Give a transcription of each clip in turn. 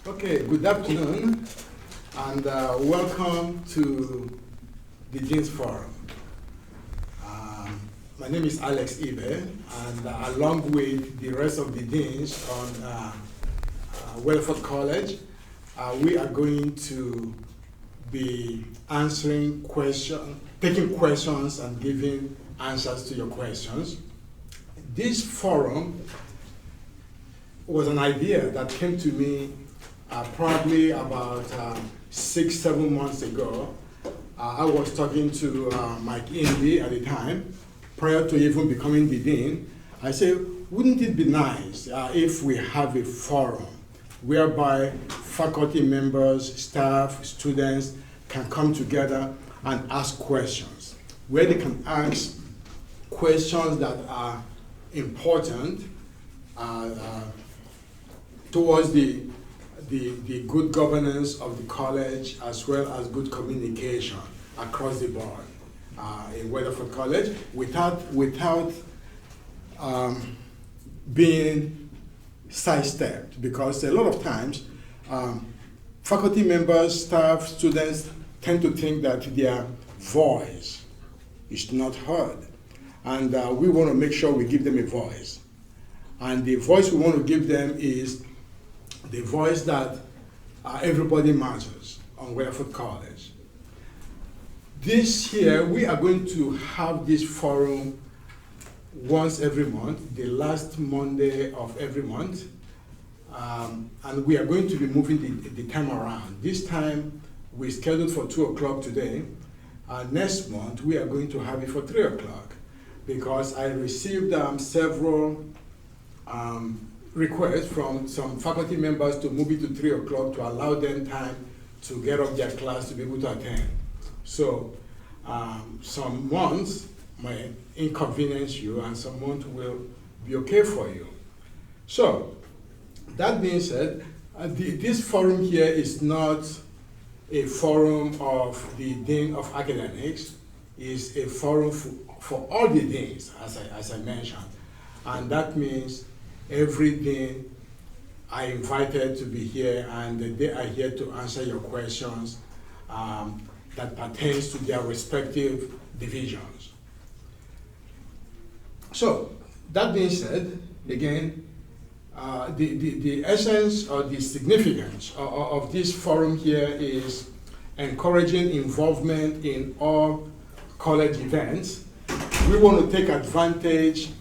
Okay, good afternoon, and welcome to the Dean's Forum. My name is Alex Ibe, and along with the rest of the Deans on Weatherford College, we are going to be answering questions, taking questions and giving answers to your questions. This forum was an idea that came to me probably about 6-7 months ago. I was talking to Mike Indy at the time, prior to even becoming the dean. I said, wouldn't it be nice if we have a forum whereby faculty members, staff, students can come together and ask questions, where they can ask questions that are important towards the good governance of the college, as well as good communication across the board in Weatherford College, without being sidestepped. Because a lot of times, faculty members, staff, students tend to think that their voice is not heard. And we want to make sure we give them a voice. And the voice we want to give them is the voice that everybody matters on Weatherford College. This year, we are going to have this forum once every month, the last Monday of every month. And we are going to be moving the time around. This time, we scheduled for 2 o'clock today. Next month, we are going to have it for 3 o'clock, because I received several requests from some faculty members to move it to 3 o'clock to allow them time to get up their class to be able to attend. So some months may inconvenience you, and some months will be okay for you. So that being said, this forum here is not a forum of the Dean of Academics. It's a forum for all the deans, as I mentioned. And that means every dean are invited to be here, and they are here to answer your questions that pertains to their respective divisions. So, that being said, again, the essence or the significance of this forum here is encouraging involvement in all college events. We want to take advantage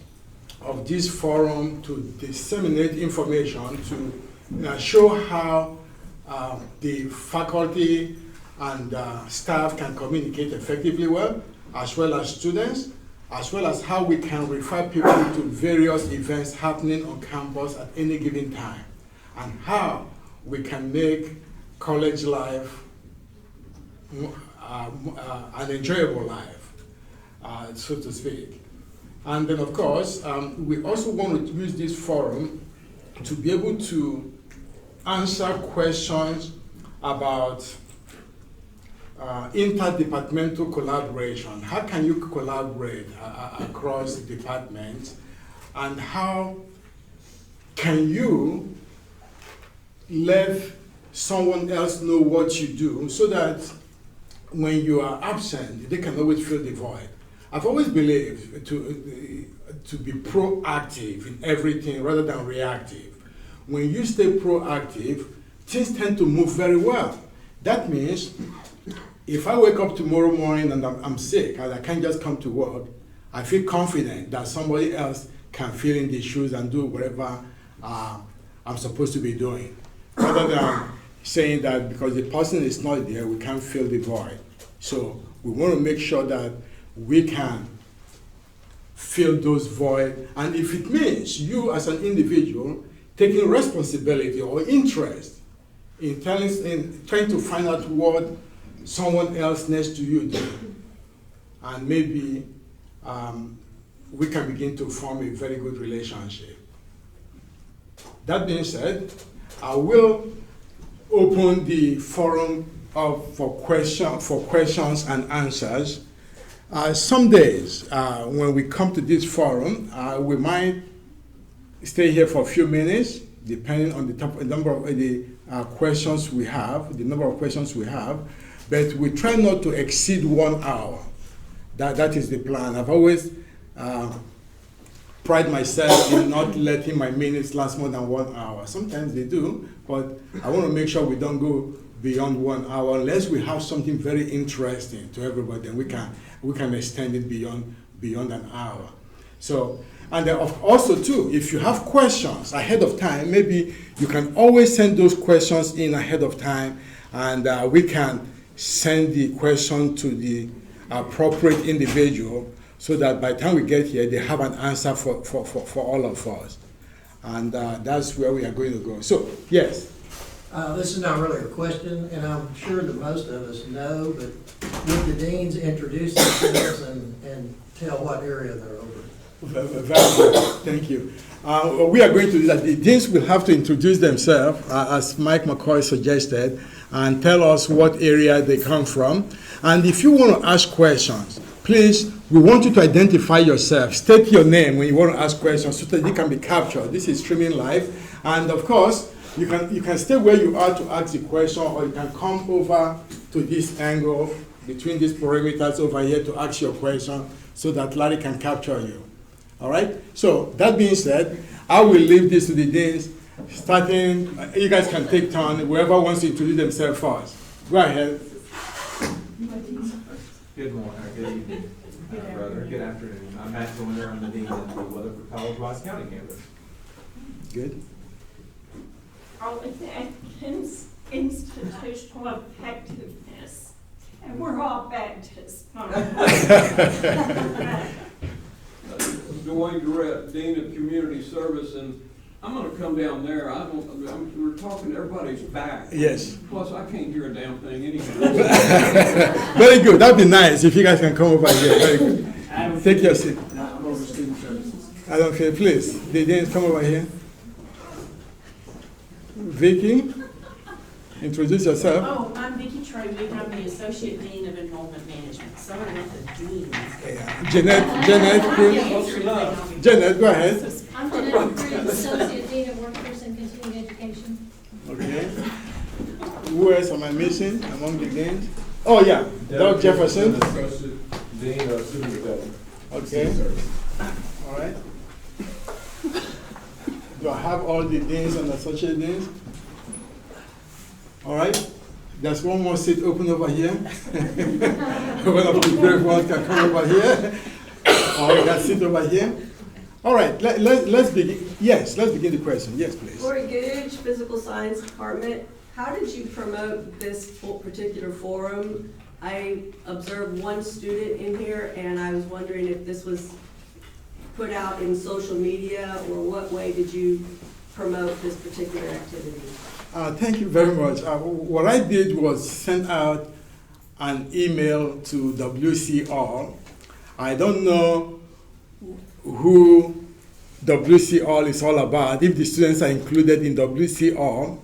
of this forum to disseminate information, to show how the faculty and staff can communicate effectively well, as well as students, as well as how we can refer people to various events happening on campus at any given time, and how we can make college life an enjoyable life, so to speak. And then, of course, we also want to use this forum to be able to answer questions about interdepartmental collaboration. How can you collaborate across departments, and how can you let someone else know what you do, so that when you are absent, they can always fill the void? I've always believed to be proactive in everything rather than reactive. When you stay proactive, things tend to move very well. That means if I wake up tomorrow morning and I'm sick and I can't just come to work, I feel confident that somebody else can fill in the shoes and do whatever I'm supposed to be doing, rather than saying that because the person is not there, we can't fill the void. So we want to make sure that we can fill those voids, and if it means you as an individual taking responsibility or interest in trying to find out what someone else next to you do, and maybe we can begin to form a very good relationship. That being said, I will open the forum up for questions and answers. Some days, when we come to this forum, we might stay here for a few minutes, depending on the number of the questions we have, but we try not to exceed 1 hour. That is the plan. I've always pride myself in not letting my minutes last more than 1 hour. Sometimes they do, but I want to make sure we don't go beyond 1 hour unless we have something very interesting to everybody, and we can extend it beyond an hour. So, and also too, if you have questions ahead of time, maybe you can always send those questions in ahead of time, and we can send the question to the appropriate individual so that by the time we get here, they have an answer for all of us. And that's where we are going to go. So, yes? This is not really a question, and I'm sure that most of us know, but would the deans introduce themselves and tell what area they're over? Very good. Thank you. We are going to do that. The deans will have to introduce themselves, as Mike McCoy suggested, and tell us what area they come from. And if you want to ask questions, please, we want you to identify yourself. State your name when you want to ask questions so that they can be captured. This is streaming live. And of course, you can stay where you are to ask the question, or you can come over to this angle between these perimeters over here to ask your question so that Larry can capture you. All right? So that being said, I will leave this to the deans. Starting, you guys can take turn. Whoever wants to introduce themselves first. Go ahead. Good morning, or good evening, brother. Good afternoon. I'm Matt Joyner. I'm the dean of the Weatherford College Wise County campus. Good. With Atkins Institutional Effectiveness, and we're all Baptists. Dwayne Durrett, Dean of Community Service, and I'm going to come down there. We're talking, everybody's back. Yes. Plus, I can't hear a damn thing anyhow. Very good. That'd be nice if you guys can come over here. Very good. Take your seat. I'm over student services. I don't care. Please, the deans, come over here. Vicky, introduce yourself. Oh, I'm Vicki Trovick. I'm the Associate Dean of Enrollment Management. So I'm not the dean. Janet, please. Janet, go ahead. I'm Jeanette Cruz, Associate Dean of Workforce and Continuing Education. Okay. Who else am I missing among the deans? Oh, yeah. Doug Jefferson. Associate Dean of Student Development. Okay. All right. Do I have all the deans and associate deans? All right. There's one more seat open over here. One of the brave ones can come over here. Or you can sit over here. All right. Let's begin. Yes, let's begin the question. Yes, please. Lori Googe, Physical Science Department. How did you promote this particular forum? I observed one student in here, and I was wondering if this was put out in social media, or what way did you promote this particular activity? Thank you very much. What I did was send out an email to WCR. I don't know who WCR is all about, if the students are included in WCR.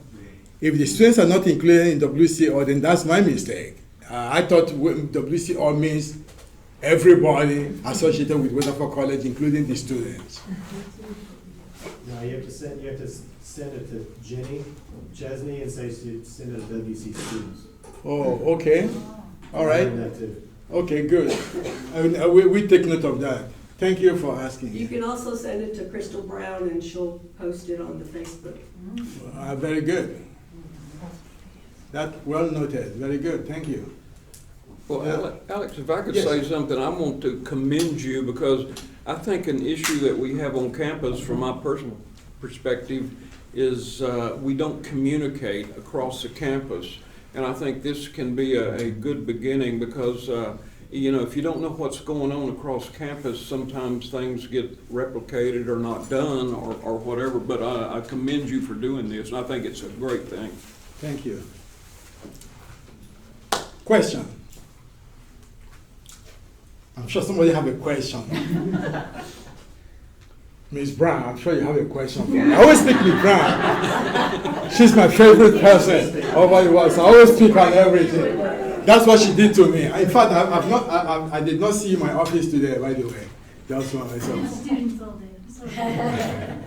If the students are not included in WCR, then that's my mistake. I thought WCR means everybody associated with Weatherford College, including the students. No, you have to send it to Jenny Chesney and say send it to WC students. Oh, okay. All right. Okay, good. We take note of that. Thank you for asking. You can also send it to Crystal Brown, and she'll post it on the Facebook. Very good. That well noted. Very good. Thank you. Well, Alex, if I could say something, I want to commend you, because I think an issue that we have on campus from my personal perspective is we don't communicate across the campus. And I think this can be a good beginning, because you know, if you don't know what's going on across campus, sometimes things get replicated or not done or whatever. But I commend you for doing this, and I think it's a great thing. Thank you. Question? I'm sure somebody have a question. Ms. Brown, I'm sure you have a question for me. I always pick Ms. Brown. She's my favorite person over the world, so I always pick on everything. That's what she did to me. In fact, I did not see my office today, by the way. That's one myself. Students all day.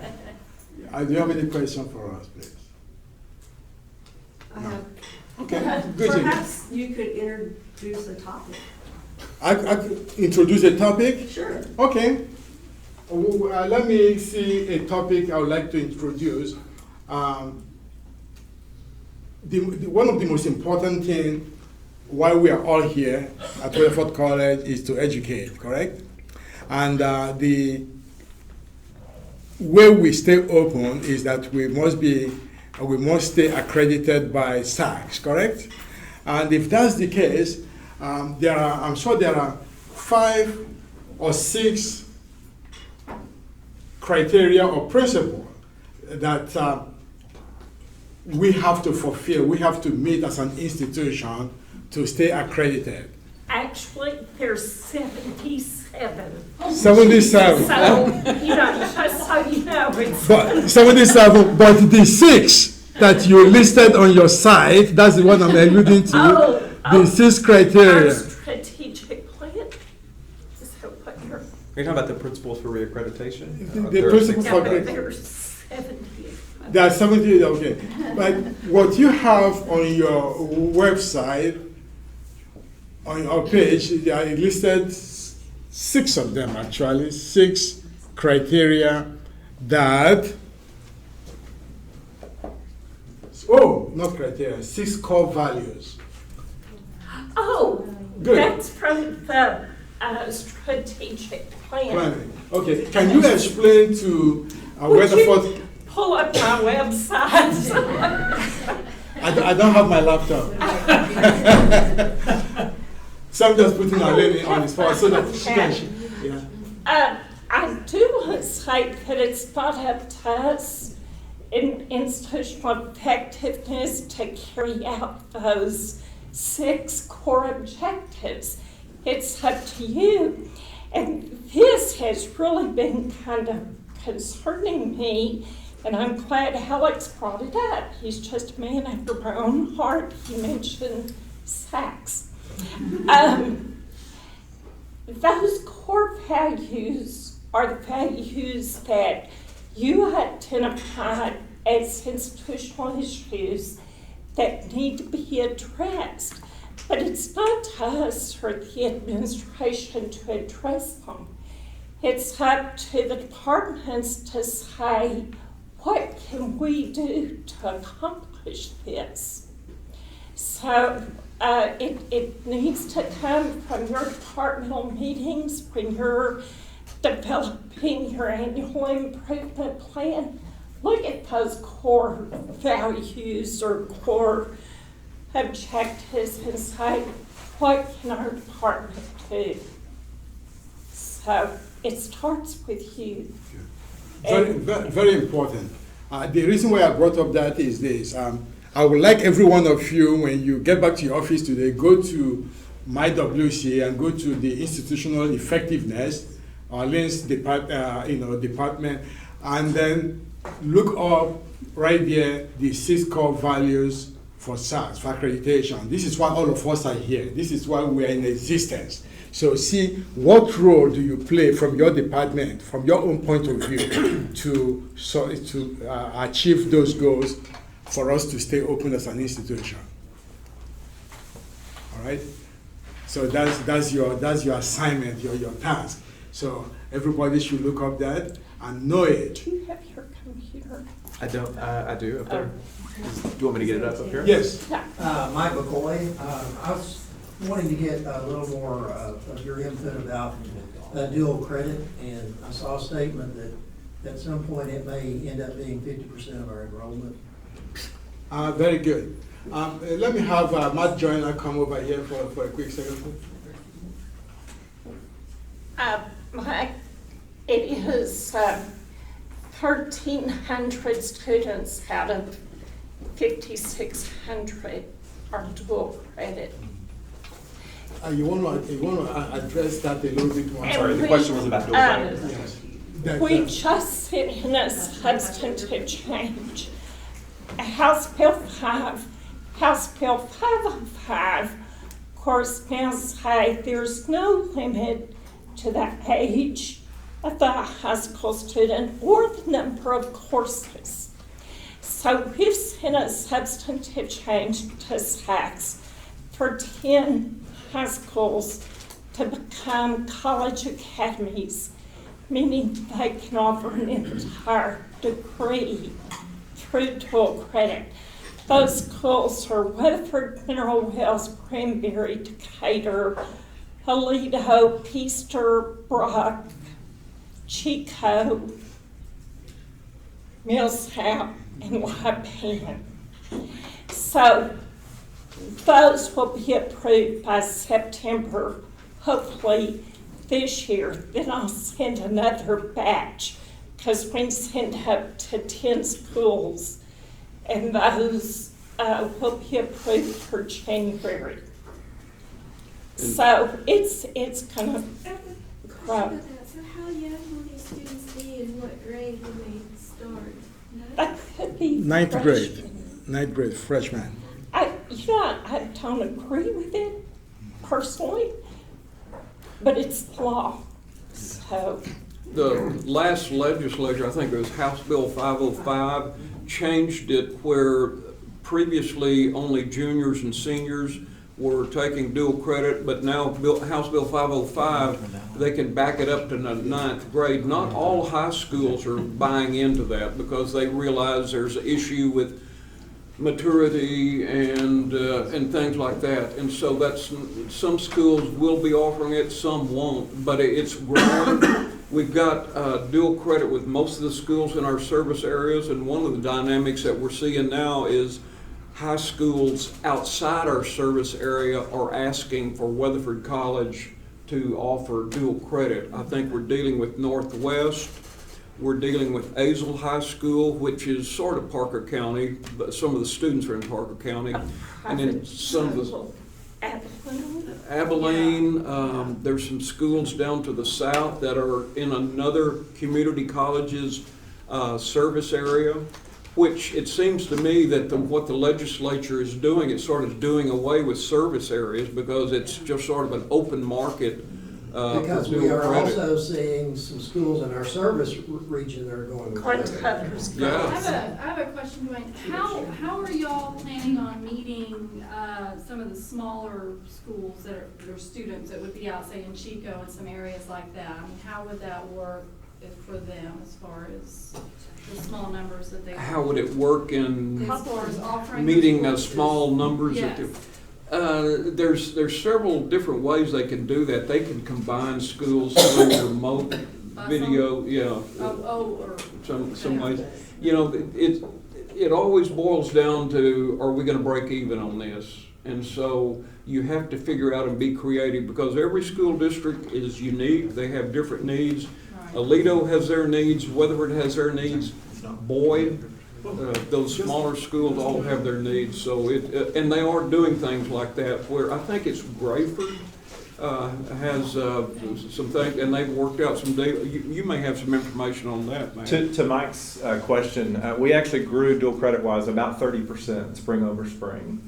Do you have any question for us, please? I have, Okay, good. Jimmy. perhaps you could introduce a topic. I could introduce a topic? Sure. Okay. Let me see a topic I would like to introduce. One of the most important things why we are all here at Weatherford College is to educate, correct? And the way we stay open is that we must stay accredited by SACS, correct? And if that's the case, I'm sure there are 5 or 6 criteria or principles that we have to fulfill, we have to meet as an institution to stay accredited. Actually, there's 77. 77. So, just so you know, it's. But 77, but the 6 that you listed on your site, that's the one I'm alluding to. The 6 criteria. Our strategic plan. So what you're. Are you talking about the principles for reaccreditation? The principle Yeah, for but grade. there's 70. There are 70, okay. But what you have on your website, on your page, there are listed 6 of them actually, 6 criteria that, not criteria, 6 core values. Oh, Good. that's from the strategic plan. Planning. Okay, can you explain to Would Weatherford? you pull up my website? I don't have my laptop. So I'm just putting Arlene on the spot so that she can, yeah. I do want to say that it's not up to us in institutional effectiveness to carry out those 6 core objectives. It's up to you. And this has really been kind of concerning me, and I'm glad Alex brought it up. He's just a man after my own heart. He mentioned sex. Those core values are the values that you identified as institutional issues that need to be addressed. But it's not to us or the administration to address them. It's up to the departments to say, what can we do to accomplish this? So it needs to come from your departmental meetings when you're developing your annual improvement plan. Look at those core values or core objectives and say, what can our department do? So it starts with you. Very important. The reason why I brought up that is this. I would like every one of you, when you get back to your office today, go to my WC and go to the institutional effectiveness, Arlene's department, and then look up right there the 6 core values for SARS, for accreditation. This is why all of us are here. This is why we are in existence. So see, what role do you play from your department, from your own point of view, to achieve those goals for us to stay open as an institution? All right? So that's your assignment, your task. So everybody should look up that and know it. Do you have your computer? I don't, I do up there. Do you want me to get it up here? Yes. Mike McCoy, I was wanting to get a little more of your input about dual credit, and I saw a statement that at some point it may end up being 50% of our enrollment. Very good. Let me have Matt Joyner come over here for a quick second. Mike, it is 1,300 students out of 5,600 are dual credit. You want to address that a little bit more? And Sorry, the question was about dual credit. Yes. We just sent in a substantive change. House Bill 505, of course, now say there's no limit to the age of the high school student or the number of courses. So we've seen a substantive change to tax for 10 high schools to become college academies, meaning they can offer an entire degree through dual credit. Those schools are Weatherford, Mineral Wells, Cranberry, Decatur, Aledo, Peaster, Brock, Chico, Millsap, and Wapan. So those will be approved by September, hopefully this year. Then I'll send another batch, because we send up to 10 schools, and those will be approved for January. So it's gonna grow. So how young will these students be and what grade will they start? That could be Ninth grade, freshmen. ninth grade, freshman. I don't agree with it personally, but it's the law. So The last legislature, I think it was House Bill 505, changed it where previously only juniors and seniors were taking dual credit, but now House Bill 505, they can back it up to the ninth grade. Not all high schools are buying into that because they realize there's an issue with maturity and things like that. And so that's, some schools will be offering it, some won't, but it's growing. We've got dual credit with most of the schools in our service areas, and one of the dynamics that we're seeing now is high schools outside our service area are asking for Weatherford College to offer dual credit. I think we're dealing with Northwest, we're dealing with Azle High School, which is sort of Parker County, but some of the students are in Parker County. And then some of the Abilene, there's some schools down to the south that are in another community college's service area, which it seems to me that what the legislature is doing, it's sort of doing away with service areas because it's just sort of an open market Because we are also seeing some schools in our service region that are going. Yeah. I have a question, Dwayne. How are y'all planning on meeting some of the smaller schools that are students that would be out, say, in Chico and some areas like that? I mean, how would that work for them as far as the small numbers that they? How would it work in As far as offering meeting courses? small numbers? Yes. There's several different ways they can do that. They can combine schools through remote video, Or some ways. You know, it always boils down to, are we gonna break even on this? And so you have to figure out and be creative because every school district is unique. They have different needs. Aledo has their needs, Weatherford has their needs, Boyd, those smaller schools all have their needs. So and they are doing things like that where I think it's Weatherford has some things, and they've worked out some data. You may have some information on that, man. To Mike's question, we actually grew dual credit wise about 30% spring over spring.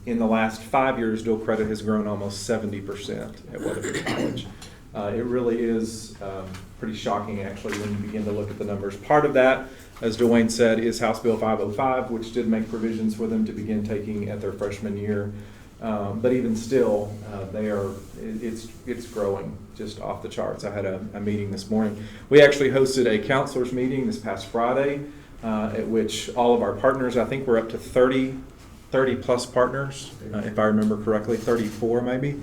In the last 5 years, dual credit has grown almost 70% at Weatherford College. It really is pretty shocking actually when you begin to look at the numbers. Part of that, as Dwayne said, is House Bill 505, which did make provisions for them to begin taking at their freshman year. But even still, it's growing just off the charts. I had a meeting this morning. We actually hosted a counselors meeting this past Friday, at which all of our partners, I think we're up to 30 plus partners, if I remember correctly, 34 maybe,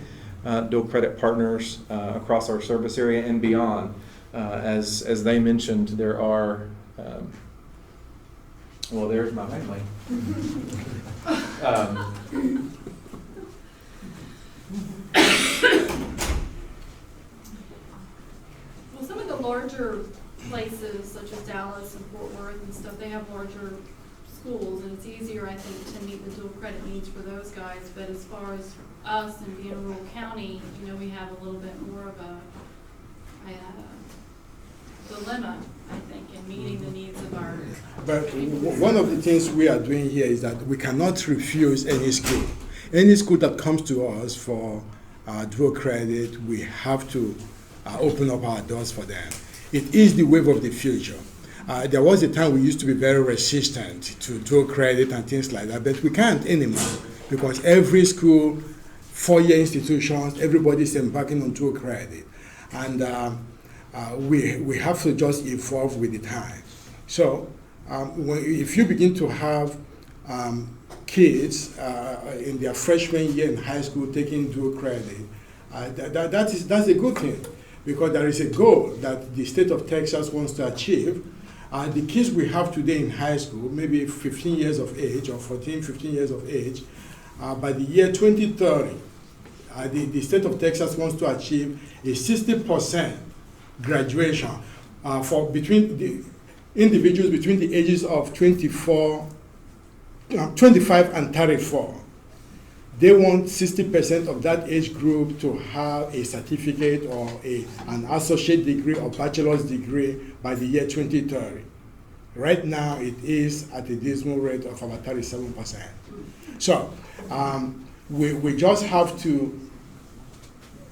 dual credit partners across our service area and beyond. As they mentioned, there are, well, there's my family. Well, some of the larger places, such as Dallas and Fort Worth and stuff, they have larger schools, and it's easier, I think, to meet the dual credit needs for those guys. But as far as us and being a rural county, we have a little bit more of a dilemma, I think, in meeting the needs of our. But one of the things we are doing here is that we cannot refuse any school. Any school that comes to us for dual credit, we have to open up our doors for them. it is the wave of the future. There was a time we used to be very resistant to dual credit and things like that, but we can't anymore because every school, four-year institutions, everybody's embarking on dual credit. And we have to just evolve with the time. So if you begin to have kids in their freshman year in high school taking dual credit, that's a good thing, because there is a goal that the state of Texas wants to achieve. The kids we have today in high school, maybe 15 years of age or 14, 15 years of age, by the year 2030, the state of Texas wants to achieve a 60% graduation for between the individuals between the ages of 25 and 34. They want 60% of that age group to have a certificate or an associate degree or bachelor's degree by the year 2030. Right now, it is at a dismal rate of about 37%. So we just have to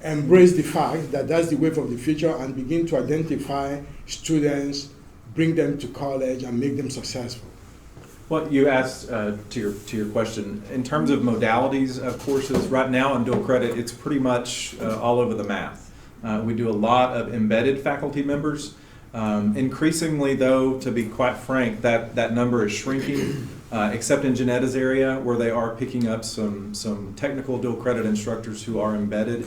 embrace the fact that that's the wave of the future and begin to identify students, bring them to college, and make them successful. Well, you asked to your question, in terms of modalities of courses, right now in dual credit, it's pretty much all over the math. We do a lot of embedded faculty members. Increasingly, though, to be quite frank, that number is shrinking, except in Janetta's area, where they are picking up some technical dual credit instructors who are embedded.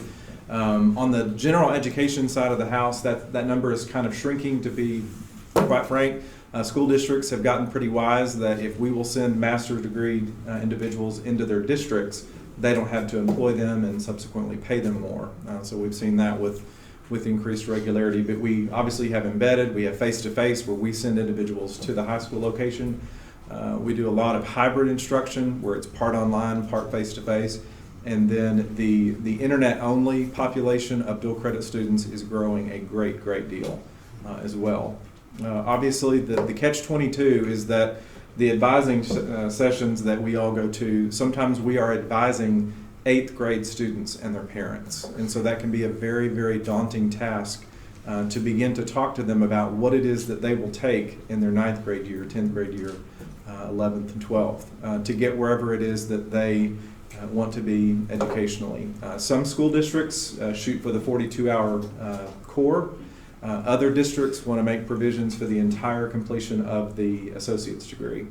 On the general education side of the house, that number is kind of shrinking, to be quite frank. School districts have gotten pretty wise that if we will send master's degree individuals into their districts, they don't have to employ them and subsequently pay them more. So we've seen that with increased regularity. But we obviously have embedded, we have face-to-face where we send individuals to the high school location. We do a lot of hybrid instruction where it's part online, part face-to-face. And then the internet-only population of dual credit students is growing a great deal as well. Obviously, the catch-22 is that the advising sessions that we all go to, sometimes we are advising 8th grade students and their parents. And so that can be a very daunting task to begin to talk to them about what it is that they will take in their 9th grade year, 10th grade year, 11th and 12th, to get wherever it is that they want to be educationally. Some school districts shoot for the 42-hour core. Other districts want to make provisions for the entire completion of the associate's degree.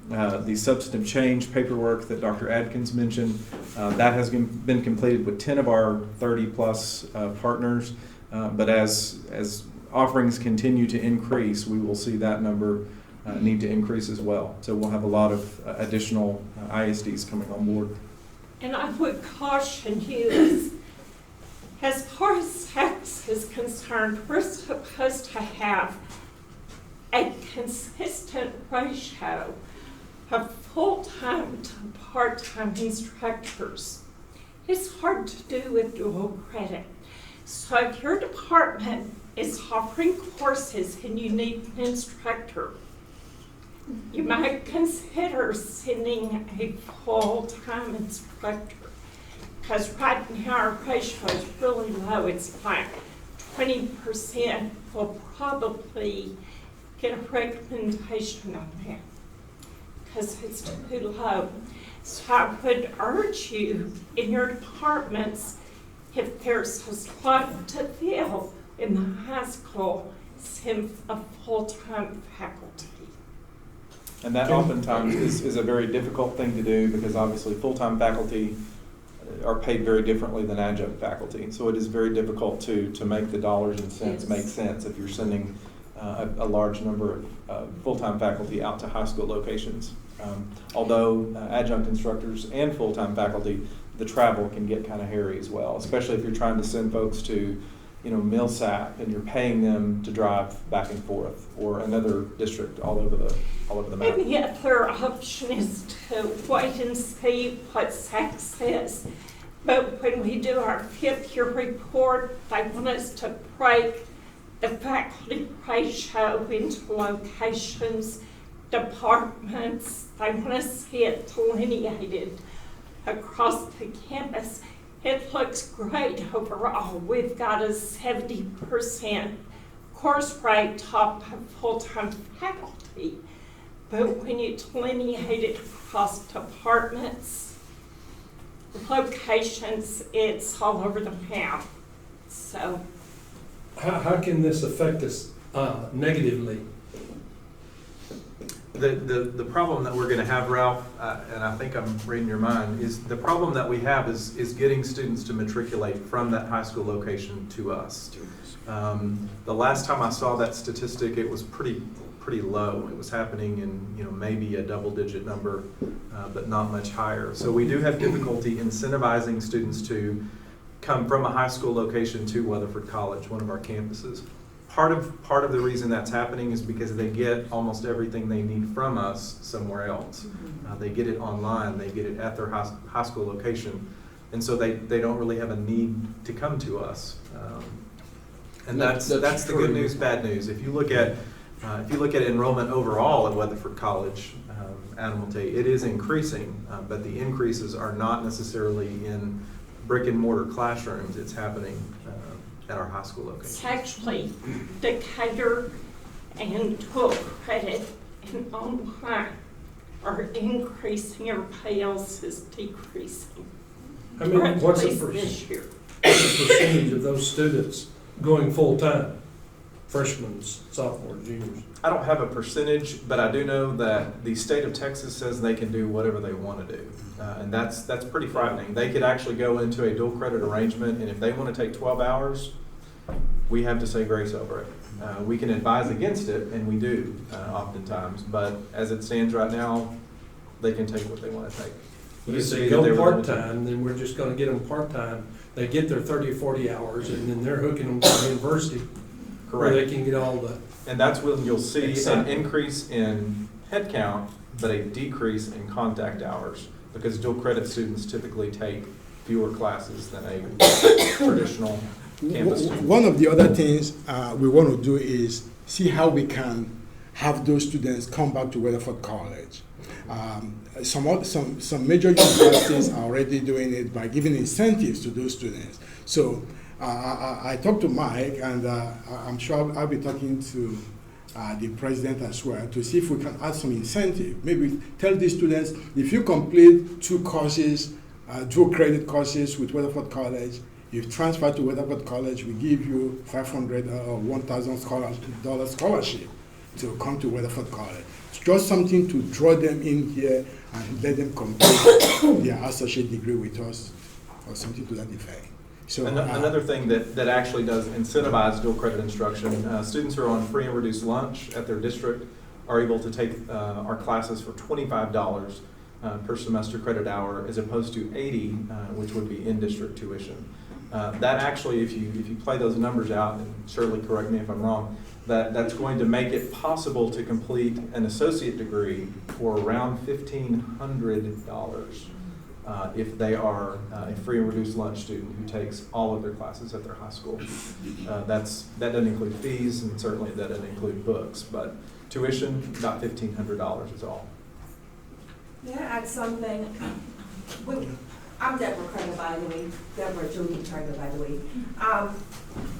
The substantive change paperwork that Dr. Adkins mentioned, that has been completed with 10 of our 30-plus partners. But as offerings continue to increase, we will see that number need to increase as well. So we'll have a lot of additional ISDs coming on board. And I would caution you, as far as sex is concerned, we're supposed to have a consistent ratio of full-time to part-time instructors. It's hard to do with dual credit. So if your department is offering courses and you need an instructor, you might consider sending a full-time instructor. Because right now our ratio is really low. It's like 20% will probably get a recommendation on that because it's too low. So I would urge you in your departments, if there's a slot to fill in the high school, send a full-time faculty. And that oftentimes is a very difficult thing to do because obviously full-time faculty are paid very differently than adjunct faculty. So it is very difficult to make the dollars and cents make sense if you're sending a large number of full-time faculty out to high school locations. Although adjunct instructors and full-time faculty, the travel can get kind of hairy as well, especially if you're trying to send folks to Millsap and you're paying them to drive back and forth, or another district all over the map. And the other option is to wait and see what SAC says. But when we do our 5th year report, they want us to break the faculty ratio into locations, departments. They want to see it delineated across the campus. It looks great overall. We've got a 70% course rate taught by full-time faculty, but when you delineate it across departments, locations, it's all over the map. So, How can this affect us negatively? The problem that we're going to have, Ralph, and I think I'm reading your mind, is the problem that we have is getting students to matriculate from that high school location to us. The last time I saw that statistic, it was pretty low. It was happening in maybe a double-digit number, but not much higher. So we do have difficulty incentivizing students to come from a high school location to Weatherford College, one of our campuses. Part of the reason that's happening is because they get almost everything they need from us somewhere else. They get it online, they get it at their high school location, and so they don't really have a need to come to us. And that's the good news, bad news. If you look at enrollment overall at Weatherford College, Adam will tell you, it is increasing, but the increases are not necessarily in brick and mortar classrooms. It's happening at our high school location. it's actually Decatur and dual credit and online are increasing, everybody else is decreasing. I mean, Or at what's the least this year. percentage of those students going full-time? Freshmen, sophomores, juniors? I don't have a percentage, but I do know that the state of Texas says they can do whatever they want to do. And that's pretty frightening. They could actually go into a dual credit arrangement, and if they want to take 12 hours, we have to say grace over it. We can advise against it, and we do oftentimes, but as it stands right now, they can take what they want to take. But if they go part-time, then we're just gonna get them part-time. They get their 30 or 40 hours, and then they're hooking them to the university. Where they can get all the. And that's when you'll see an increase in headcount, but a decrease in contact hours, because dual credit students typically take fewer classes than a traditional campus student. One of the other things we want to do is see how we can have those students come back to Weatherford College. Some major universities are already doing it by giving incentives to those students. So I talked to Mike, and I'm sure I'll be talking to the president as well to see if we can add some incentive. Maybe tell these students, if you complete 2 courses, dual credit courses with Weatherford College, you transfer to Weatherford College, we give you $500 or $1,000 scholarship to come to Weatherford College. It's just something to draw them in here and let them complete their associate degree with us or something to that effect. So, another thing that actually does incentivize dual credit instruction, students who are on free and reduced lunch at their district are able to take our classes for $25 per semester credit hour, as opposed to $80, which would be in-district tuition. That actually, if you play those numbers out, and Shirley, correct me if I'm wrong, that's going to make it possible to complete an associate degree for around $1,500 if they are a free and reduced lunch student who takes all of their classes at their high school. That doesn't include fees, and certainly that doesn't include books, but tuition, about $1,500 is all. May I add something? I'm Deborah Kramer, by the way. Deborah Julie Kramer, by the way.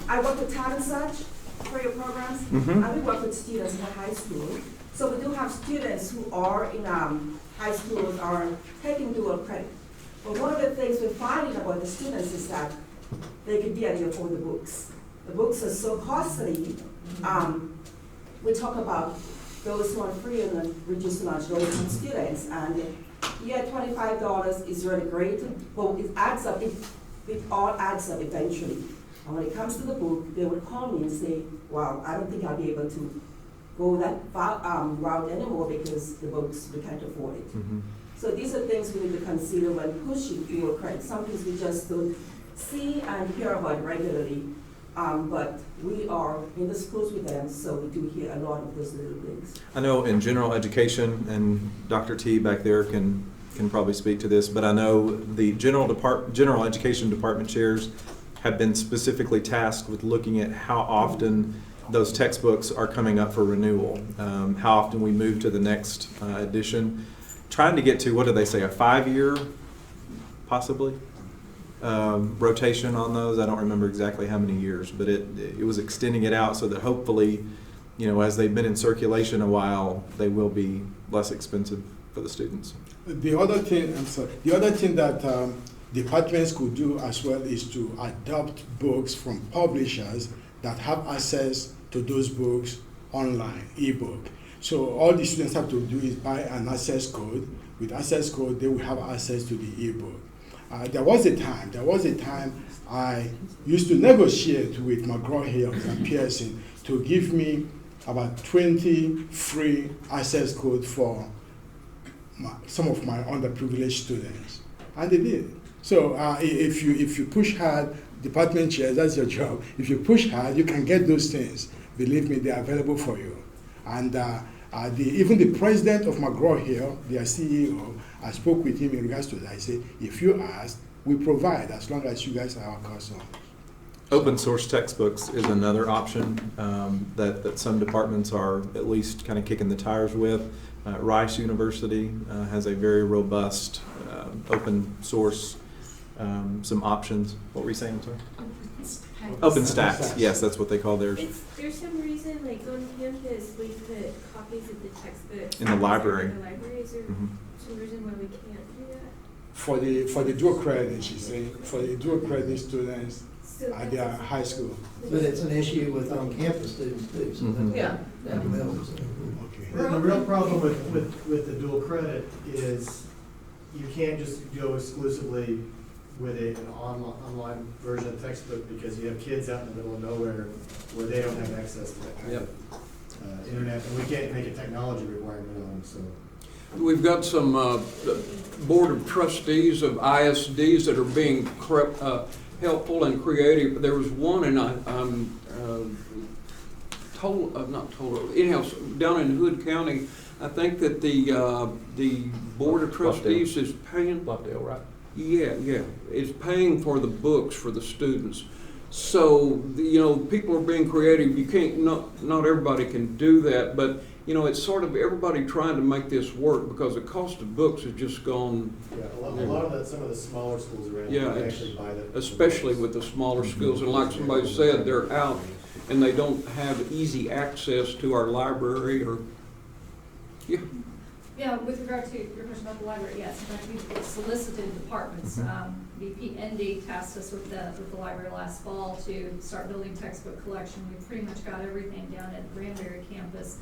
I work with Talent Search for your programs, and we work with students in the high school. So we do have students who are in high schools are taking dual credit. But one of the things we're finding about the students is that they can barely afford the books. The books are so costly. We talk about those who are free and reduced lunch, those students, and yeah, $25 is really great, but it adds up, it all adds up eventually. And when it comes to the book, they would call me and say, wow, I don't think I'll be able to go that route anymore because the books, we can't afford it. So these are things we need to consider when pushing dual credit. Some things we just don't see and hear about regularly, but we are in the schools with them, so we do hear a lot of those little things. I know in general education, and Dr. T back there can probably speak to this, but I know the general education department chairs have been specifically tasked with looking at how often those textbooks are coming up for renewal, how often we move to the next edition, trying to get to, what do they say, a 5-year, possibly? rotation on those. I don't remember exactly how many years, but it was extending it out so that hopefully, as they've been in circulation a while, they will be less expensive for the students. The other thing that departments could do as well is to adopt books from publishers that have access to those books online, ebook. So all the students have to do is buy an access code. With access code, they will have access to the ebook. There was a time I used to negotiate with McGraw-Hill and Pearson to give me about 20 free access codes for some of my underprivileged students, and they did. So if you push hard, department chairs, that's your job. If you push hard, you can get those things. Believe me, they are available for you. And even the president of McGraw-Hill, their CEO, I spoke with him in regards to that. I said, if you ask, we provide as long as you guys are our customers. Open source textbooks is another option that some departments are at least kind of kicking the tires with. Rice University has a very robust open source, some options. What were you saying, sorry? OpenStax, yes, that's what they call theirs. Is there some reason, like on campus, we put copies of the textbooks In the library. In the library, is there some reason why we can't do that? For the dual credit, she said, for the dual credit students at their high school. But it's an issue with on-campus students too, so that. Yeah. that will- Okay. The real problem with the dual credit is you can't just go exclusively with an online version of textbook because you have kids out in the middle of nowhere where they don't have access to that kind of internet, and we can't make a technology requirement on them, so. We've got some board of trustees of ISDs that are being helpful and creative. There was one, and I'm anyhow, down in Hood County, I think that the board of trustees is paying. Bluffdale, right? Yeah, it's paying for the books for the students. So, people are being creative. You can't, not everybody can do that, but, it's sort of everybody trying to make this work because the cost of books has just gone. Yeah, a lot of that, some of the smaller schools around, Yeah, they actually buy that. Especially with the smaller schools, and like somebody said, they're out and they don't have easy access to our library or, Yeah, with regard to your question about the library, yes, in fact, we've solicited departments. VP-ND tasked us with the library last fall to start building textbook collection. We've pretty much got everything down at the Granbury campus.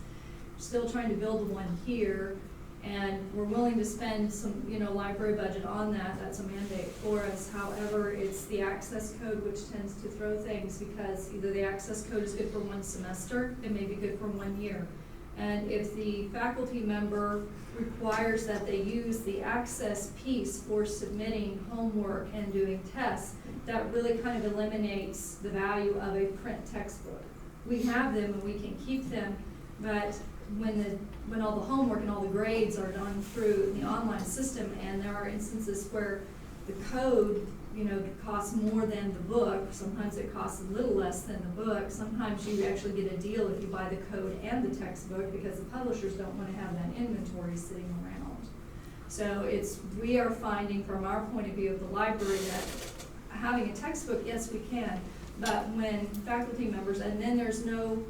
Still trying to build one here, and we're willing to spend some, library budget on that. That's a mandate for us. However, it's the access code which tends to throw things because either the access code is good for one semester, it may be good for 1 year. And if the faculty member requires that they use the access piece for submitting homework and doing tests, that really kind of eliminates the value of a print textbook. We have them and we can keep them, but when all the homework and all the grades are done through the online system, and there are instances where the code costs more than the book. Sometimes it costs a little less than the book. Sometimes you actually get a deal if you buy the code and the textbook because the publishers don't want to have that inventory sitting around. So we are finding from our point of view of the library that having a textbook, yes, we can, but when faculty members, and then there's no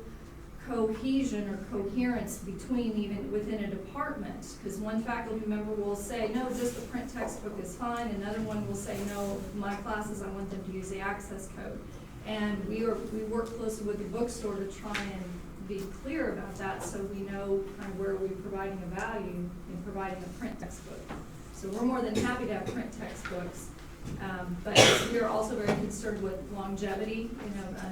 cohesion or coherence between even within a department, because one faculty member will say, no, just the print textbook is fine, another one will say, no, my classes, I want them to use the access code. And we work closely with the bookstore to try and be clear about that so we know kind of where we're providing a value in providing a print textbook. So we're more than happy to have print textbooks. But we are also very concerned with longevity.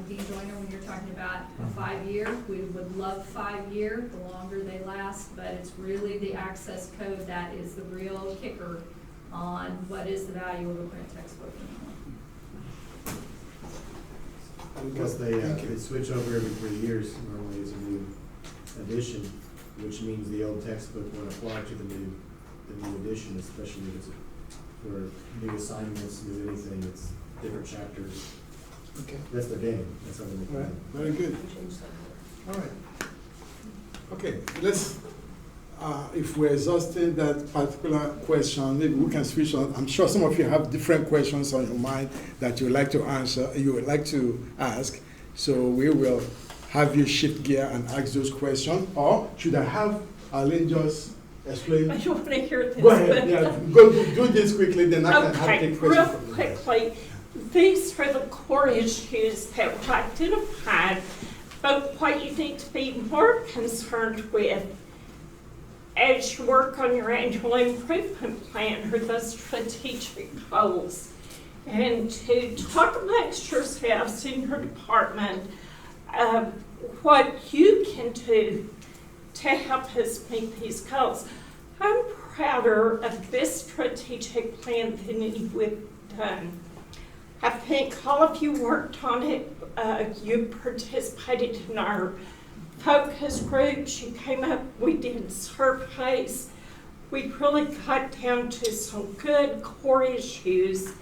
Dean Joyner, when you're talking about a 5-year, we would love 5-year, the longer they last, but it's really the access code that is the real kicker on what is the value of a print textbook anymore. Because they switch over every 3 years, normally is a new edition, which means the old textbook won't apply to the new edition, especially if it's for new assignments, new anything, it's different chapters. Okay. That's their game. That's how they make Right. money. Very good. All right. Okay, let's if we're exhausting that particular question, maybe we can switch on. I'm sure some of you have different questions on your mind that you would like to answer, you would like to ask. So we will have you shift gear and ask those questions. Or should I have Arlene just explain? I don't want to hear this. Go ahead, yeah, go do this quickly, then I can have Okay, the real question from you. quickly, these are the core issues that were identified, but what you need to be more concerned with as you work on your annual improvement plan are the strategic goals. And to talk amongst yourselves in your department, what you can do to help us meet these goals. I'm prouder of this strategic plan than you've done. I think all of you worked on it. You participated in our focus groups. You came up, we did surveys. We really got down to some good core issues,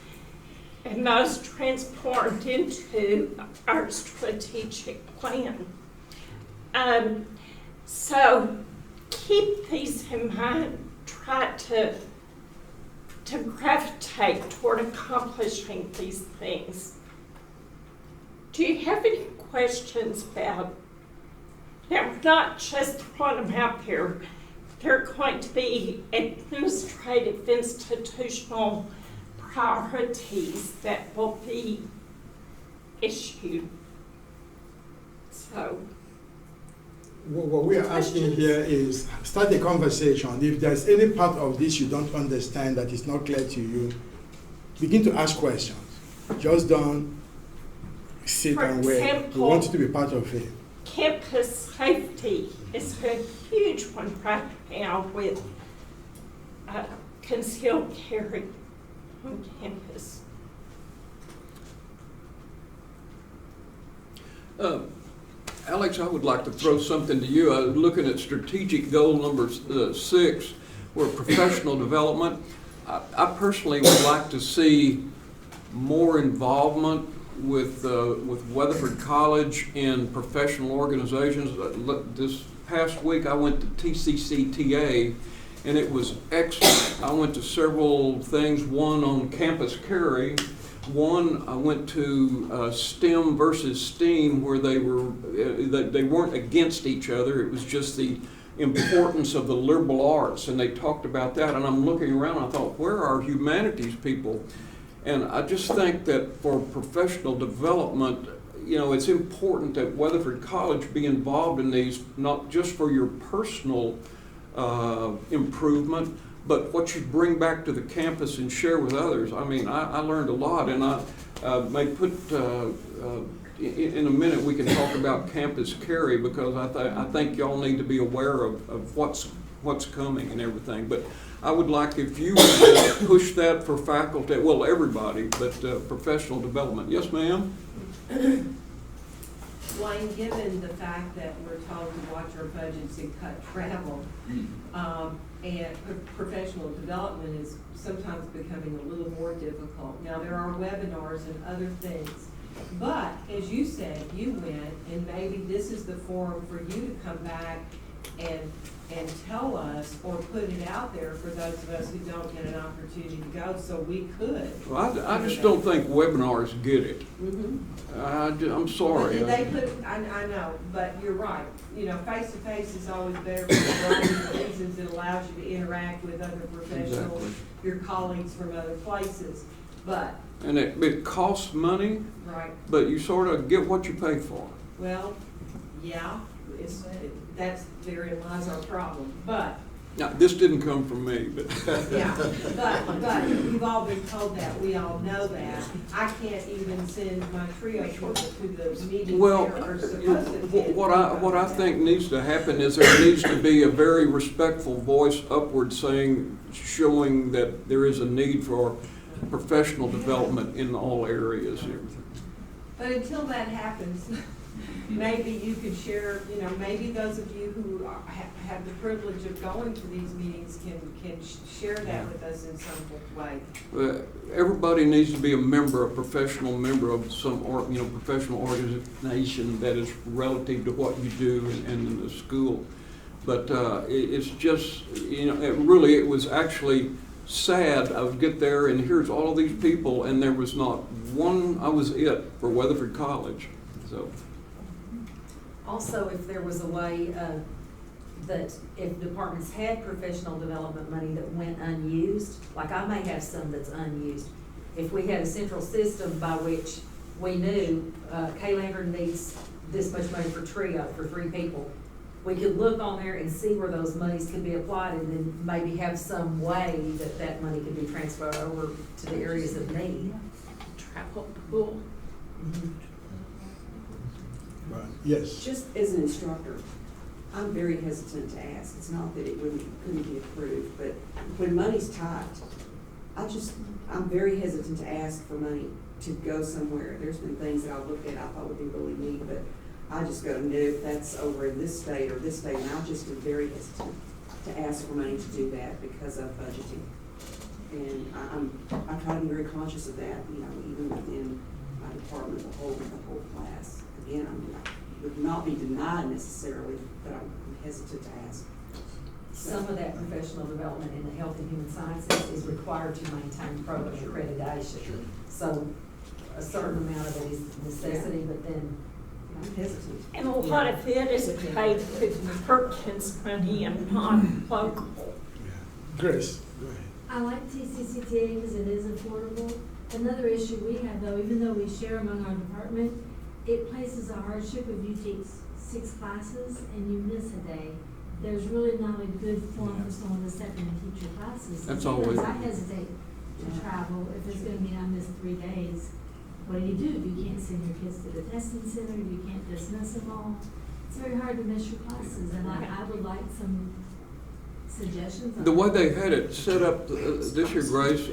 and those transformed into our strategic plan. So keep these in mind. Try to gravitate toward accomplishing these things. Do you have any questions about? Now, we're not just throwing them out there. There are going to be administrative, institutional priorities that will be issued. So. What we are asking here is start a conversation. If there's any part of this you don't understand that is not clear to you, begin to ask questions. Just don't sit and wait. We want you to be part of it. Campus safety is a huge one right now with concealed carry on campus. Alex, I would like to throw something to you. I was looking at strategic goal number 6, where professional development. I personally would like to see more involvement with Weatherford College and professional organizations. This past week I went to TCCTA, and it was excellent. I went to several things, one on campus carry. One, I went to STEM versus STEAM, where they weren't against each other. It was just the importance of the liberal arts, and they talked about that. And I'm looking around, I thought, where are humanities people? And I just think that for professional development, you know, it's important that Weatherford College be involved in these, not just for your personal improvement, but what you bring back to the campus and share with others. I mean, I learned a lot, and I may put, in a minute we can talk about campus carry, because I think y'all need to be aware of what's coming and everything. But I would like if you would push that for faculty, well, everybody, but professional development. Yes, ma'am? Wayne, given the fact that we're told to watch our budgets and cut travel, and professional development is sometimes becoming a little more difficult. Now, there are webinars and other things, but as you said, you went, and maybe this is the forum for you to come back and tell us, or put it out there for those of us who don't get an opportunity to go, so we could. Well, I just don't think webinars get it. I'm sorry. They put, I know, but you're right. You know, face-to-face is always better for a variety of reasons. It allows you to interact with other professionals, your colleagues from other places, but. And it costs money. Right. But you sort of get what you pay for. Well, yeah, therein lies our problem, but. Now, this didn't come from me, but. Yeah, but we've all been told that, we all know that. I can't even send my trio people to the meetings Well, that are supposed to attend. what I think needs to happen is there needs to be a very respectful voice upward showing that there is a need for professional development in all areas and everything. But until that happens, maybe you could share, you know, maybe those of you who have the privilege of going to these meetings can share that with us in some way. Everybody needs to be a professional member of some professional organization that is relative to what you do and in the school. But it's just, it was actually sad. I would get there and here's all of these people and there was not one, I was it for Weatherford College, so. Also, if there was a way that if departments had professional development money that went unused, like I may have some that's unused, if we had a central system by which we knew Kay Lantern needs this much money for TRIO for 3 people, we could look on there and see where those monies could be applied and then maybe have some way that that money could be transferred over to the areas of need. Travel pool. Right. Yes. Just as an instructor, I'm very hesitant to ask. It's not that it couldn't be approved, but when money's tight, I'm very hesitant to ask for money to go somewhere. There's been things that I've looked at I thought would be really neat, but I just go, no, that's over in this state or this state, and I just am very hesitant to ask for money to do that because of budgeting. And I try to be very conscious of that, even within my department, the whole class. Again, I would not be denied necessarily, but I'm hesitant to ask. Some of that professional development in the health and human sciences is required to maintain program accreditation. So a certain amount of it is necessity, but then I'm hesitant. And a lot of it is paid with Perkins money and not local. Grace, go ahead. I like TCCTA because it is affordable. Another issue we have though, even though we share among our department, it places a hardship if you take 6 classes and you miss a day. There's really not a good form for someone to step in and teach your classes. That's Sometimes always. I hesitate to travel if it's gonna mean I miss 3 days. What do? You can't send your kids to the testing center, you can't dismiss them all. It's very hard to miss your classes, and I would like some suggestions on The way that. they had it set up this year, Grace,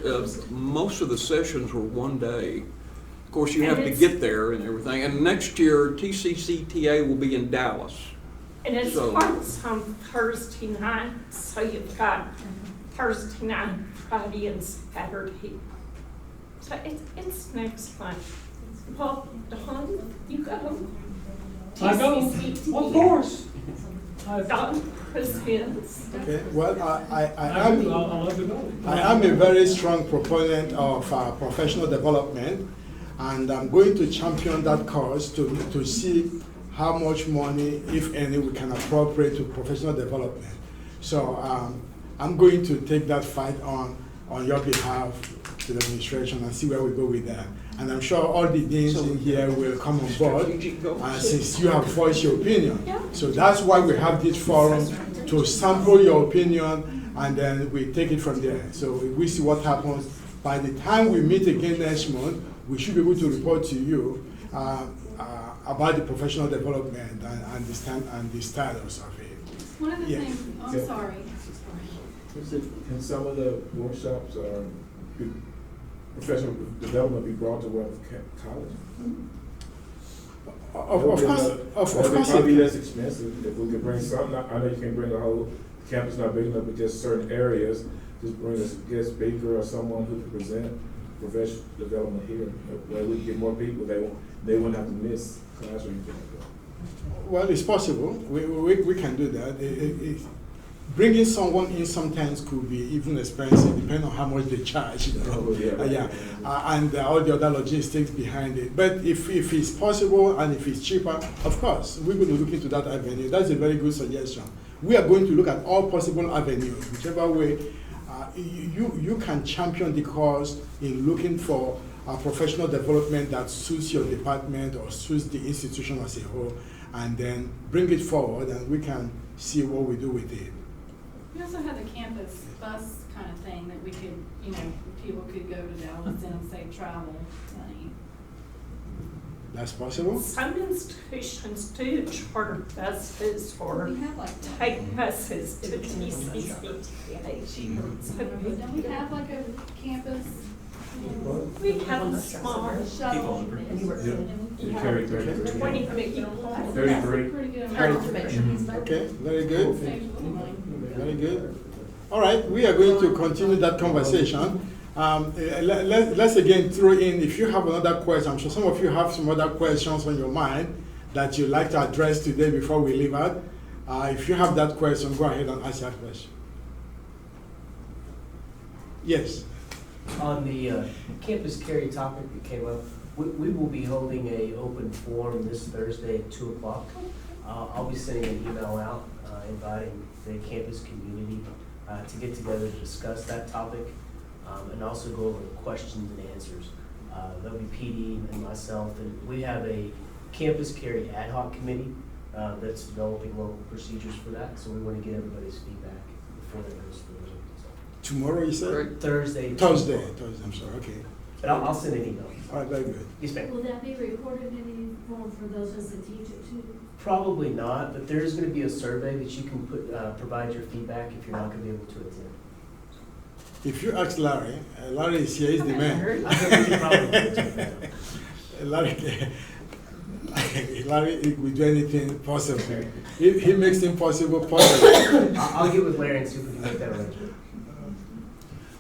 most of the sessions were 1 day. Of course, you have to get there and everything. And next year, TCCTA will be in Dallas. And it So- starts on Thursday night, so you've got Thursday night, Friday, and Saturday. So it's next month. Well, Don, you go. I go, TCCTA. of course. Don presents. Okay, well, I'll let you know. I am a very strong proponent of professional development, and I'm going to champion that cause to see how much money, if any, we can appropriate to professional development. So I'm going to take that fight on your behalf to the administration and see where we go with that. And I'm sure all the deans in here will come on board, since you have voiced your opinion. So that's why we have this forum, to sample your opinion, and then we take it from there. So we see what happens. By the time we meet again next month, we should be able to report to you about the professional development and the status of it. One of the Yeah. things, I'm sorry. Can some of the workshops professional development be brought to Weatherford College? Of course, It'd probably be less expensive if we could bring some. I know you can bring the whole campus, not big enough, but just certain areas. Just bring a guest speaker or someone who can present professional development here, where we can get more people. They wouldn't have to miss class or anything like that. Well, it's possible. We can do that. Bringing someone in sometimes could be even expensive, depending on how much they charge. And all the other logistics behind it. But if it's possible and if it's cheaper, of course, we're going to look into that avenue. That's a very good suggestion. We are going to look at all possible avenues, whichever way you can champion the cause in looking for a professional development that suits your department or suits the institution as a whole, and then bring it forward and we can see what we do with it. We also have the campus bus kind of thing that we could, people could go to Dallas and save travel money. That's possible? Some institutions do charter buses or take buses to TCCTA. Don't we have like a campus? We have a small shuttle. You carry 33. 20 people. 33. Pretty good. Okay, very good. Very good. All right, we are going to continue that conversation. Let's again throw in, if you have another question, I'm sure some of you have some other questions on your mind that you'd like to address today before we leave out. If you have that question, go ahead and ask that question. Yes. On the campus carry topic that came up, we will be holding a open forum this Thursday at 2 o'clock. I'll be sending an email out inviting the campus community to get together to discuss that topic and also go over questions and answers. There'll be PD and myself, and we have a campus carry ad hoc committee that's developing local procedures for that, so we want to get everybody's feedback before that goes through. Tomorrow, you said? Thursday. Thursday, I'm sorry, okay. But I'll send an email. All right, very good. Yes, ma'am. Will that be recorded in any form for those of us that teach it too? Probably not, but there is going to be a survey that you can provide your feedback if you're not going to be able to attend. If you ask Larry, Larry is here, he's the man. Larry will do anything possible. He makes impossible possible. I'll get with Larry and see if we can make that arrangement.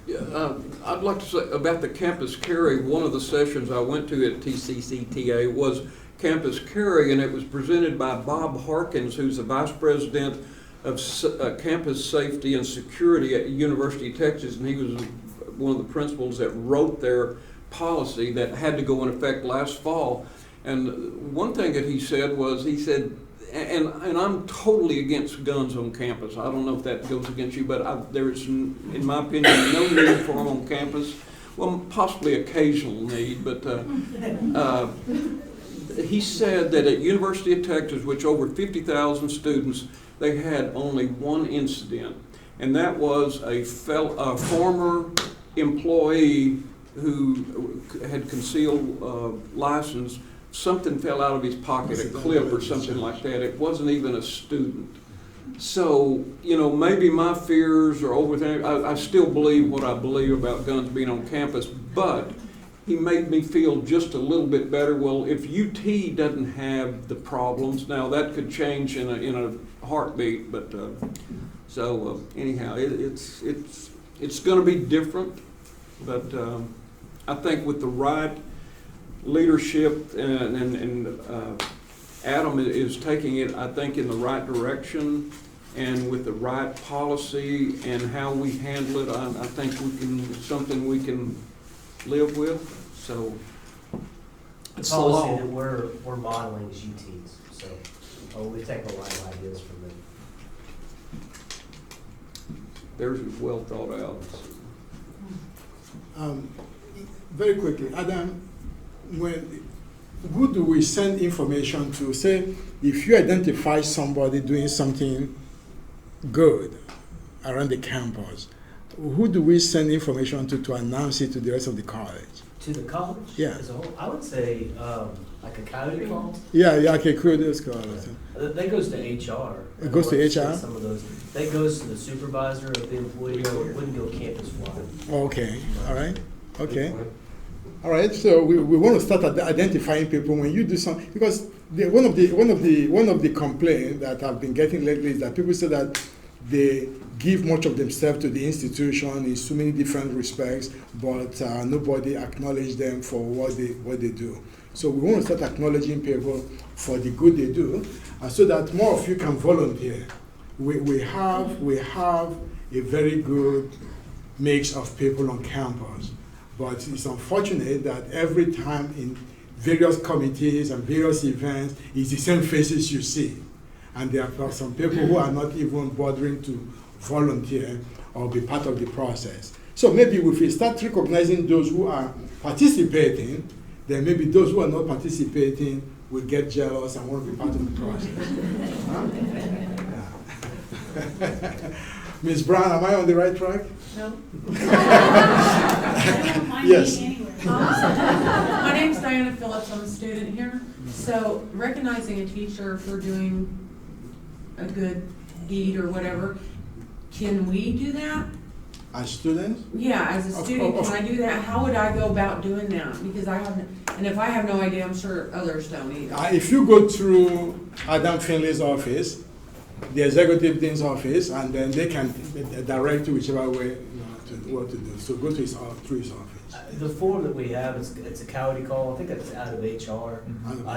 Yeah, I'd like to say about the campus carry, one of the sessions I went to at TCCTA was campus carry, and it was presented by Bob Harkins, who's the Vice President of Campus Safety and Security at University of Texas, and he was one of the principals that wrote their policy that had to go in effect last fall. And one thing that he said was, and I'm totally against guns on campus. I don't know if that goes against you, but there's, in my opinion, no need for them on campus. Well, possibly occasional need, but he said that at University of Texas, which over 50,000 students, they had only one incident, and that was a former employee who had concealed license. Something fell out of his pocket, a clip or something like that. It wasn't even a student. So, maybe my fears are over there. I still believe what I believe about guns being on campus, but he made me feel just a little bit better. Well, if UT doesn't have the problems, now that could change in a heartbeat, but anyhow, it's going to be different, but I think with the right leadership and Adam is taking it, I think, in the right direction, and with the right policy and how we handle it, I think something we can live with. So the policy that we're modeling is UT's, so we've taken a lot of ideas from them. Theirs is well thought out. Very quickly, Adam, who do we send information to? Say, if you identify somebody doing something good around the campus, who do we send information to announce it to the rest of the college? To the college? Yeah. As a whole? I would say like a coyote call. Yeah, okay, kudos call. That goes to HR. It goes to HR? Some of those. That goes to the supervisor of the employee. It wouldn't go campus-wide. Okay, all right, okay. All right, so we want to start identifying people when you do something, because one of the complaints that I've been getting lately is that people say that they give much of themselves to the institution in so many different respects, but nobody acknowledges them for what they do. So we want to start acknowledging people for the good they do, so that more of you can volunteer. We have a very good mix of people on campus. But it's unfortunate that every time in various committees and various events, it's the same faces you see. And there are some people who are not even bothering to volunteer or be part of the process. So maybe if we start recognizing those who are participating, then maybe those who are not participating will get jealous and want to be part of the process. Ms. Brown, am I on the right track? No. Yes. My name's Diana Phillips. I'm a student here. So recognizing a teacher for doing a good deed or whatever, can we do that? As students? Yeah, as a student, can I do that? How would I go about doing that? Because and if I have no idea, I'm sure others don't either. If you go through Adam Finley's office, the executive dean's office, and then they can direct you whichever way what to do. So go to through his office. The form that we have, it's a county call, I think that's out of HR.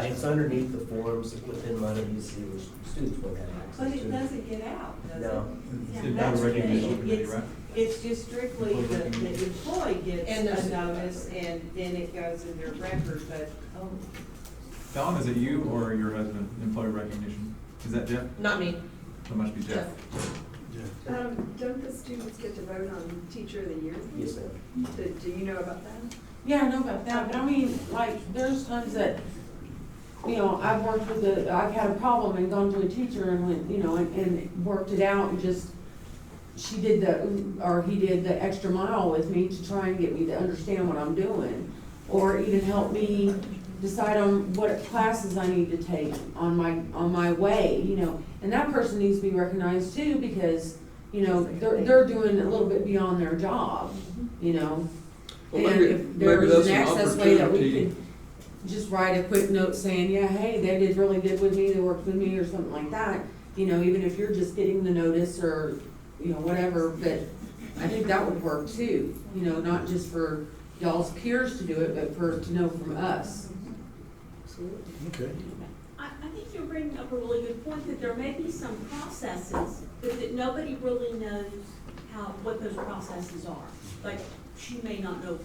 It's underneath the forms within Monday, you see, which students won't have access to. But it doesn't get out, does it? No. Yeah, that's the thing. It's just strictly the employee gets a notice and then it goes in their record, but, oh. Dawn, is it you or your husband, employee recognition? Is that Jeff? Not me. That must be Jeff. Don't the students get to vote on Teacher of the Year? Yes, ma'am. Do you know about that? Yeah, I know about that, but I mean, like, there's times that, you know, I've worked with I've had a problem and gone to a teacher and went, you know, and worked it out and just, he did the extra mile with me to try and get me to understand what I'm doing. Or even help me decide on what classes I need to take on my way, you know. And that person needs to be recognized too, because, you know, they're doing a little bit beyond their job, you know. Well, and maybe if there was that's an an access way that we opportunity. could just write a quick note saying, yeah, hey, they did really good with me, they worked with me, or something like that. You know, even if you're just getting the notice or, you know, whatever, but I think that would work too. You know, not just for y'all's peers to do it, but to know from us. Okay. I think you're bringing up a really good point, that there may be some processes, but that nobody really knows what those processes are. Like, she may not know,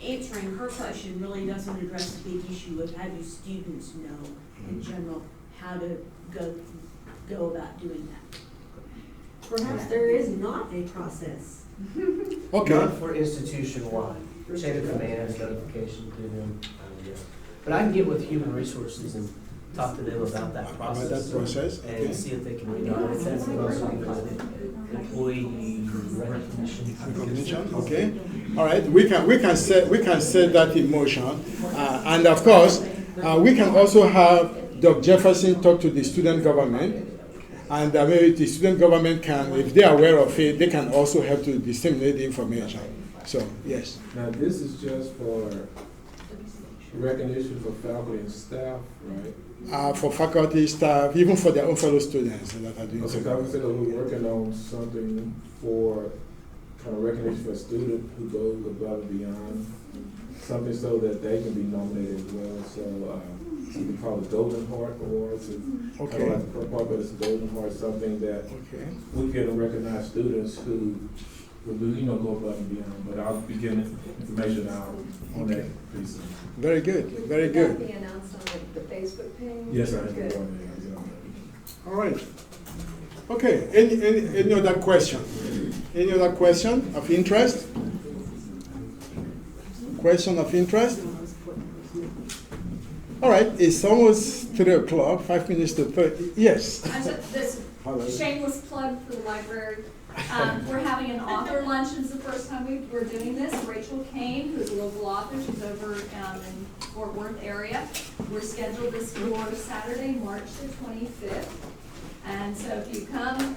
answering her question really doesn't address the big issue of how do students know in general how to go about doing that. Perhaps there is not a process. Okay. Not for institution-wide, chain of command, notification to them. But I can get with human resources and talk to them about that process. About that process, okay. And see if they can redirect that, and also give an employee recognition. Recognition, okay. All right, we can set that in motion. And of course, we can also have Dr. Jefferson talk to the student government. And maybe the student government can, if they are aware of it, they can also help to disseminate the information. So, yes. Now, this is just for recognition for faculty and staff, right? For faculty, staff, even for their own fellow students that are doing Okay, so I would say that we're working on something for kind of recognition for a student who goes above and beyond, something so that they can be nominated as well. So we can call it Golden Heart Awards. Okay. Kind of like the Purple Heart, but it's Golden Heart, something that we can recognize students who will do, go above and beyond. But I'll be getting information out on that piece. Very good, very good. Will that be announced on the Facebook page? Yes, I have. Good. All right. Okay, any other question? Any other question of interest? Question of interest? All right, it's almost 3 o'clock, 5 minutes to 3. Yes. This shameless plug for the library. We're having an author lunch. It's the first time we're doing this. Rachel Kane, who's a local author, she's over in Fort Worth area. We're scheduled this for Saturday, March the 25th. And so if you come,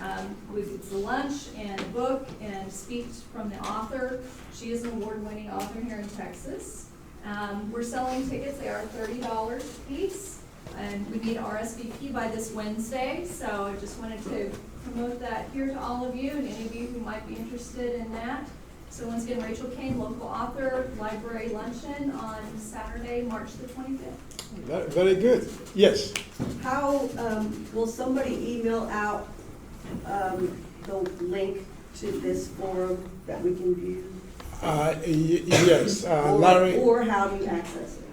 it's a lunch and a book and speaks from the author. She is an award-winning author here in Texas. We're selling tickets. They are $30 a piece. And we need RSVP by this Wednesday. So I just wanted to promote that here to all of you and any of you who might be interested in that. So once again, Rachel Kane, local author, library luncheon on Saturday, March the 25th. Very good. Yes. How, will somebody email out the link to this forum that we can view? Yes. Larry. Or how do you access it?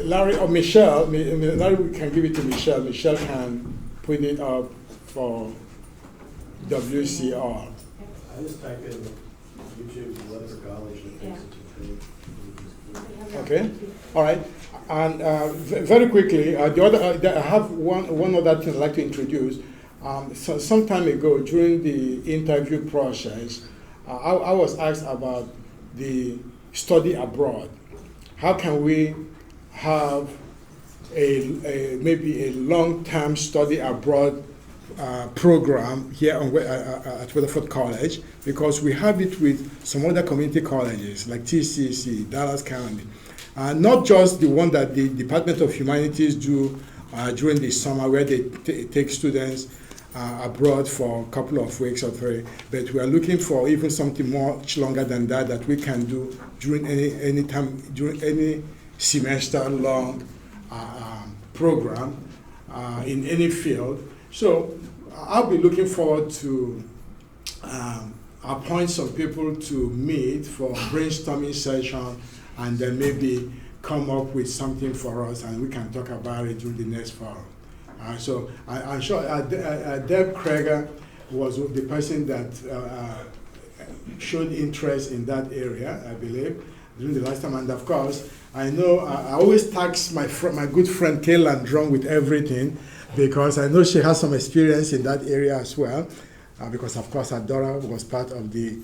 Larry or Michelle, Larry can give it to Michelle. Michelle can put it up for WCR. I just type in YouTube Weatherford College and it takes it to Okay, all right. And very quickly, I have one other thing I'd like to introduce. So some time ago, during the interview process, I was asked about the study abroad. How can we have maybe a long-term study abroad program here at Weatherford College, because we have it with some other community colleges like TCC, Dallas County. Not just the one that the Department of Humanities do during the summer, where they take students abroad for a couple of weeks or 3, but we are looking for even something much longer than that that we can do during any time, during any semester-long program in any field. So I'll be looking forward to appoint some people to meet for brainstorming session and then maybe come up with something for us and we can talk about it during the next forum. So I'm sure Deb Kreger was the person that showed interest in that area, I believe, during the last time. And of course, I know I always tax my good friend Kayla Drum with everything because I know she has some experience in that area as well. Because of course her daughter was part of the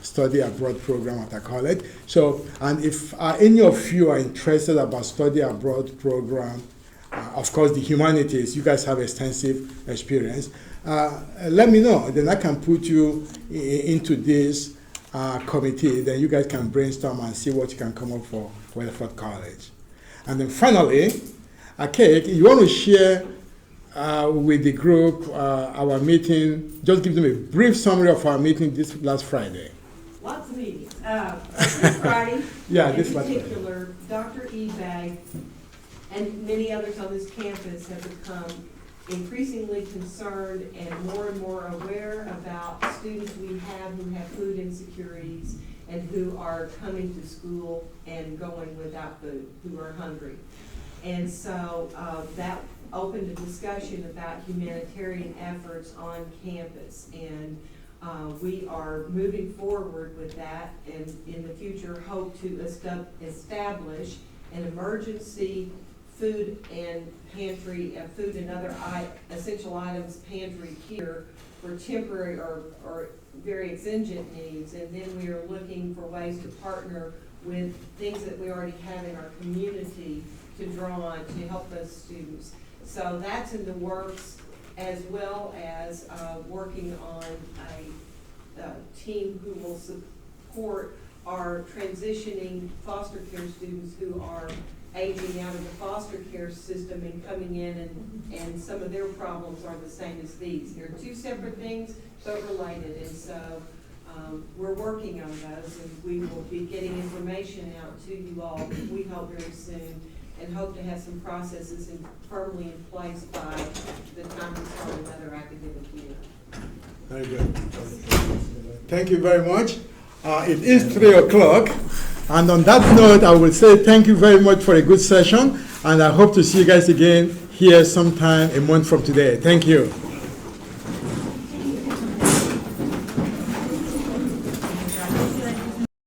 study abroad program at a college. So, and if any of you are interested about study abroad program, of course the humanities, you guys have extensive experience, let me know, then I can put you into this committee, then you guys can brainstorm and see what you can come up for Weatherford College. And then finally, okay, you want to share with the group our meeting, just give them a brief summary of our meeting this last Friday. Lots of meetings. This Friday, Yeah, in this Friday. particular, Dr. Ebag and many others on this campus have become increasingly concerned and more aware about students we have who have food insecurities and who are coming to school and going without food, who are hungry. And so that opened a discussion about humanitarian efforts on campus. And we are moving forward with that and in the future hope to establish an emergency food and pantry, food and other essential items pantry here for temporary or very exigent needs. And then we are looking for ways to partner with things that we already have in our community to draw on to help those students. So that's in the works, as well as working on a team who will support our transitioning foster care students who are aging out of the foster care system and coming in, and some of their problems are the same as these. They're two separate things, but related, and so we're working on those, and we will be getting information out to you all, we hope very soon, and hope to have some processes firmly in place by the time we start another academic year. Very good. Thank you very much. It is 3 o'clock. And on that note, I will say thank you very much for a good session. And I hope to see you guys again here sometime a month from today. Thank you.